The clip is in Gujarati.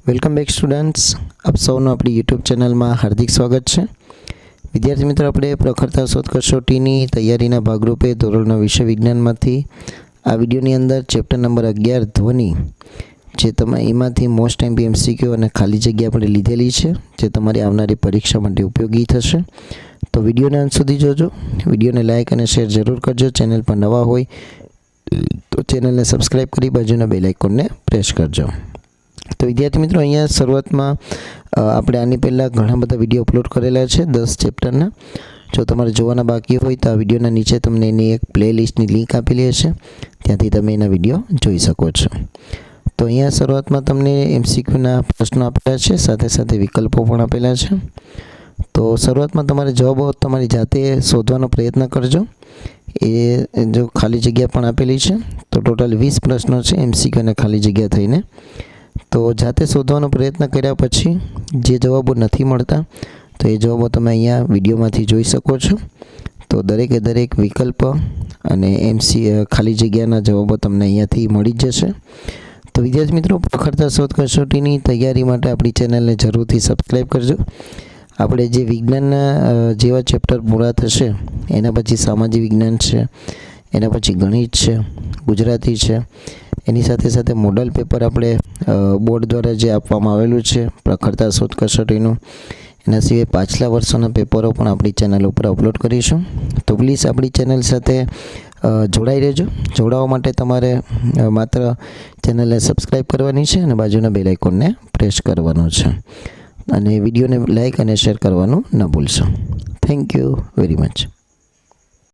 વેલકમ બેક સ્ટુડન્ટ્સ, આપ સૌનું આપણી યુટ્યુબ ચેનલમાં હાર્દિક સ્વાગત છે। વિદ્યાર્થી મિત્રો, આપણે પ્રખરતા શોધ કસોટીની તૈયારીના ભાગરૂપે ધોરણ 9 વિષય વિજ્ઞાનમાંથી આ વિડીયોની અંદર ચેપ્ટર નંબર 11 ધ્વનિ, જે તમે એમાંથી મોસ્ટ એમપી એમસીક્યુ અને ખાલી જગ્યા આપણે લીધેલી છે, જે તમારી આવનારી પરીક્ષા માટે ઉપયોગી થશે। તો વિડીયોને અંત સુધી જોજો, વિડીયોને લાઇક અને શેર જરૂર કરજો। ચેનલ પર નવા હોય તો ચેનલને સબસ્ક્રાઈબ કરી બાજુના બેલ આઇકોનને પ્રેસ કરજો। તો વિદ્યાર્થી મિત્રો, અહીંયા શરૂઆતમાં આપણે આની પહેલાં ઘણા બધા વિડીયો અપલોડ કરેલા છે 10 ચેપ્ટરના। જો તમારે જોવાના બાકી હોય તો આ વિડીયોના નીચે તમને એની એક પ્લેલિસ્ટની લિંક આપેલી હશે, ત્યાંથી તમે એના વિડીયો જોઈ શકો છો। તો અહીંયા શરૂઆતમાં તમને એમસીક્યુના પ્રશ્નો આપેલા છે, સાથે સાથે વિકલ્પો પણ આપેલા છે। તો શરૂઆતમાં તમારે જવાબો તમારી જાતે શોધવાનો પ્રયત્ન કરજો। એ જો ખાલી જગ્યા પણ આપેલી છે, તો ટોટલ 20 પ્રશ્નો છે એમસીક્યુ અને ખાલી જગ્યા થઈને। તો જાતે શોધવાનો પ્રયત્ન કર્યા પછી જે જવાબો નથી મળતા તો એ જવાબો તમે અહીંયા વિડીયોમાંથી જોઈ શકો છો। તો દરેકે દરેક વિકલ્પ અને ખાલી જગ્યાના જવાબો તમને અહીંયાથી મળી જ જશે। તો વિદ્યાર્થી મિત્રો, પ્રખરતા શોધ કસોટીની તૈયારી માટે આપણી ચેનલને જરૂરથી સબસ્ક્રાઈબ કરજો। આપણે જે વિજ્ઞાનના જેવા ચેપ્ટર પૂરા થશે એના પછી સામાજિક વિજ્ઞાન છે, એના પછી ગણિત છે, ગુજરાતી છે, એની સાથે સાથે મોડલ પેપર આપણે બોર્ડ દ્વારા જે આપવામાં આવેલું છે પ્રખરતા શોધ કસોટીનું, એના સિવાય પાછલા વર્ષોના પેપરો પણ આપણી ચેનલ ઉપર અપલોડ કરીશું। તો પ્લીઝ આપણી ચેનલ સાથે જોડાઈ રહેજો। જોડાવા માટે તમારે માત્ર ચેનલને સબસ્ક્રાઈબ કરવાની છે અને બાજુના બેલ આઇકોનને પ્રેસ કરવાનો છે, અને વિડીયોને લાઇક અને શેર કરવાનું ન ભૂલશો। Thank you very much.